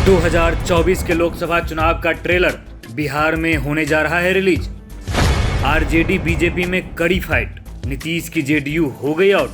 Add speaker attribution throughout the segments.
Speaker 1: 2024 के लोकसभा चुनाव का ट्रेलर बिहार में होने जा रहा है रिलीज। आरजेडी बीजेपी में कड़ी फाइट, नीतीश की जेडीयू हो गई आउट।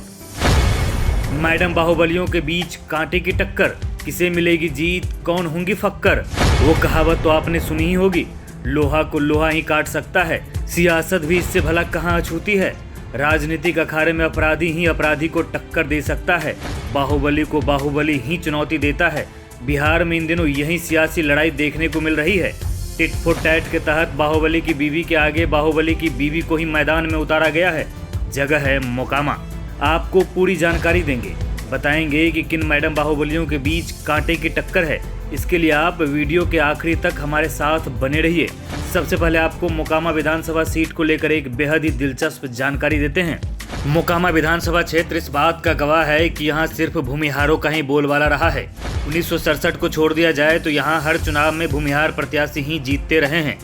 Speaker 1: मैडम बाहुबलियों के बीच कांटे की टक्कर, किसे मिलेगी जीत, कौन होंगी फक्कर। वो कहावत तो आपने सुनी ही होगी, लोहा को लोहा ही काट सकता है, सियासत भी इससे भला कहाँ अछूती है। राजनीतिक अखाड़े में अपराधी ही अपराधी को टक्कर दे सकता है, बाहुबली को बाहुबली ही चुनौती देता है। बिहार में इन दिनों यही सियासी लड़ाई देखने को मिल रही है। टिट फॉर टैट के तहत बाहुबली की बीवी के आगे बाहुबली की बीवी को ही मैदान में उतारा गया है। जगह है मोकामा। आपको पूरी जानकारी देंगे, बताएंगे कि किन मैडम बाहुबलियों के बीच कांटे की टक्कर है। इसके लिए आप वीडियो के आखिरी तक हमारे साथ बने रहिए। सबसे पहले आपको मोकामा विधानसभा सीट को लेकर एक बेहद ही दिलचस्प जानकारी देते हैं। मोकामा विधानसभा क्षेत्र इस बात का गवाह है कि यहाँ सिर्फ भूमिहारों का ही बोलबाला रहा है। 1967 को छोड़ दिया जाए तो यहाँ हर चुनाव में भूमिहार प्रत्याशी ही जीतते रहे हैं।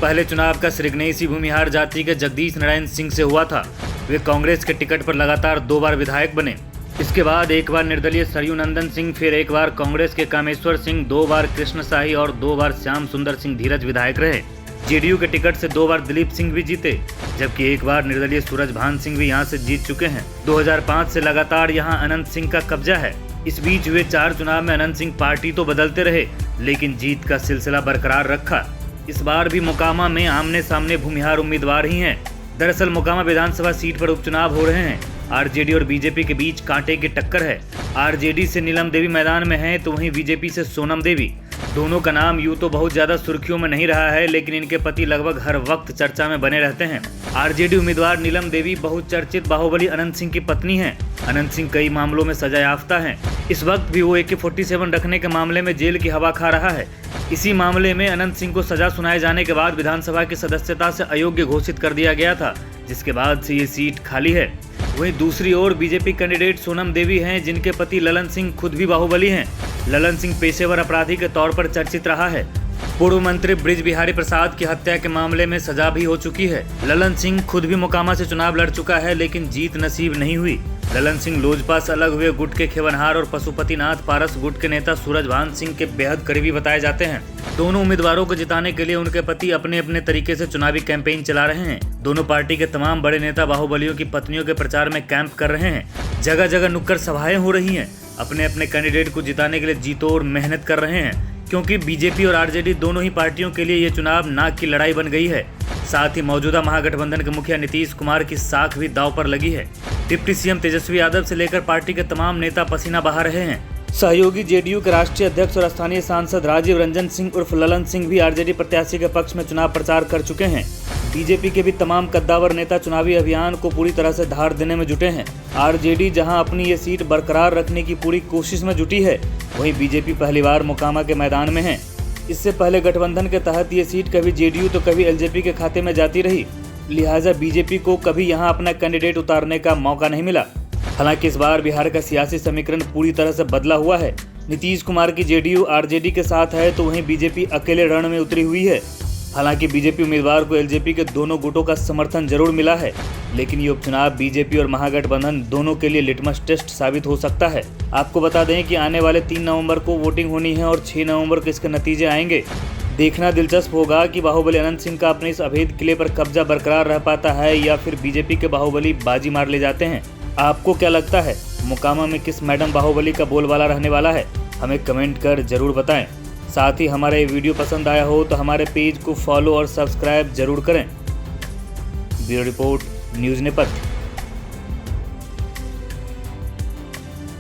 Speaker 1: पहले चुनाव का श्रीगणेशी भूमिहार जाति के जगदीश नारायण सिंह से हुआ था। वे कांग्रेस के टिकट पर लगातार 2 बार विधायक बने। इसके बाद एक बार निर्दलीय सरयू नंदन सिंह, फिर एक बार कांग्रेस के कामेश्वर सिंह, 2 बार कृष्ण शाही और 2 बार श्याम सुंदर सिंह धीरज विधायक रहे। जेडीयू के टिकट से 2 बार दिलीप सिंह भी जीते, जबकि एक बार निर्दलीय सूरज भान सिंह भी यहाँ से जीत चुके हैं। 2005 से लगातार यहाँ अनंत सिंह का कब्जा है। इस बीच हुए 4 चुनाव में अनंत सिंह पार्टी तो बदलते रहे, लेकिन जीत का सिलसिला बरकरार रखा। इस बार भी मोकामा में आमने सामने भूमिहार उम्मीदवार ही हैं। दरअसल मोकामा विधानसभा सीट पर उपचुनाव हो रहे हैं। आरजेडी और बीजेपी के बीच कांटे की टक्कर है। आरजेडी से नीलम देवी मैदान में है, तो वहीं बीजेपी से सोनम देवी। दोनों का नाम यूं तो बहुत ज्यादा सुर्खियों में नहीं रहा है, लेकिन इनके पति लगभग हर वक्त चर्चा में बने रहते हैं। आरजेडी उम्मीदवार नीलम देवी बहुचर्चित बाहुबली अनंत सिंह की पत्नी हैं। अनंत सिंह कई मामलों में सजा याफ्ता हैं। इस वक्त भी वो AK-47 रखने के मामले में जेल की हवा खा रहा है। इसी मामले में अनंत सिंह को सजा सुनाए जाने के बाद विधानसभा की सदस्यता से अयोग्य घोषित कर दिया गया था, जिसके बाद से ये सीट खाली है। वहीं दूसरी ओर बीजेपी कैंडिडेट सोनम देवी हैं, जिनके पति ललन सिंह खुद भी बाहुबली हैं। ललन सिंह पेशेवर अपराधी के तौर पर चर्चित रहा है। पूर्व मंत्री बृज बिहारी प्रसाद की हत्या के मामले में सजा भी हो चुकी है। ललन सिंह खुद भी मोकामा से चुनाव लड़ चुका है, लेकिन जीत नसीब नहीं हुई। ललन सिंह लोजपा से अलग हुए गुट के खेवनहार और पशुपतिनाथ पारस गुट के नेता सूरज भान सिंह के बेहद करीबी बताए जाते हैं। दोनों उम्मीदवारों को जिताने के लिए उनके पति अपने अपने तरीके से चुनावी कैंपेन चला रहे हैं। दोनों पार्टी के तमाम बड़े नेता बाहुबलियों की पत्नियों के प्रचार में कैंप कर रहे हैं। जगह जगह नुक्कड़ सभाएं हो रही हैं। अपने अपने कैंडिडेट को जिताने के लिए जीतोड़ मेहनत कर रहे हैं, क्योंकि बीजेपी और आरजेडी दोनों ही पार्टियों के लिए ये चुनाव नाक की लड़ाई बन गई है। साथ ही मौजूदा महागठबंधन के मुखिया नीतीश कुमार की साख भी दांव पर लगी है। डिप्टी सीएम तेजस्वी यादव से लेकर पार्टी के तमाम नेता पसीना बहा रहे हैं। सहयोगी जेडीयू के राष्ट्रीय अध्यक्ष और स्थानीय सांसद राजीव रंजन सिंह उर्फ ललन सिंह भी आरजेडी प्रत्याशी के पक्ष में चुनाव प्रचार कर चुके हैं। बीजेपी के भी तमाम कद्दावर नेता चुनावी अभियान को पूरी तरह से धार देने में जुटे हैं। आरजेडी जहां अपनी ये सीट बरकरार रखने की पूरी कोशिश में जुटी है, वहीं बीजेपी पहली बार मोकामा के मैदान में है। इससे पहले गठबंधन के तहत ये सीट कभी जेडीयू तो कभी एलजेपी के खाते में जाती रही, लिहाजा बीजेपी को कभी यहाँ अपना कैंडिडेट उतारने का मौका नहीं मिला। हालांकि इस बार बिहार का सियासी समीकरण पूरी तरह से बदला हुआ है। नीतीश कुमार की जेडीयू आरजेडी के साथ है, तो वहीं बीजेपी अकेले रण में उतरी हुई है। हालांकि बीजेपी उम्मीदवार को एलजेपी के दोनों गुटों का समर्थन जरूर मिला है, लेकिन ये उपचुनाव बीजेपी और महागठबंधन दोनों के लिए लिटमस टेस्ट साबित हो सकता है। आपको बता दें कि आने वाले 3 नवंबर को वोटिंग होनी है और 6 नवंबर को इसके नतीजे आएंगे। देखना दिलचस्प होगा कि बाहुबली अनंत सिंह का अपने इस अभेद किले पर कब्जा बरकरार रह पाता है, या फिर बीजेपी के बाहुबली बाजी मार ले जाते हैं। आपको क्या लगता है, मोकामा में किस मैडम बाहुबली का बोलबाला रहने वाला है? हमें कमेंट कर जरूर बताएं। साथ ही हमारा ये वीडियो पसंद आया हो तो हमारे पेज को फॉलो और सब्सक्राइब जरूर करें। ब्यूरो रिपोर्ट, न्यूज़ नेपथ्य।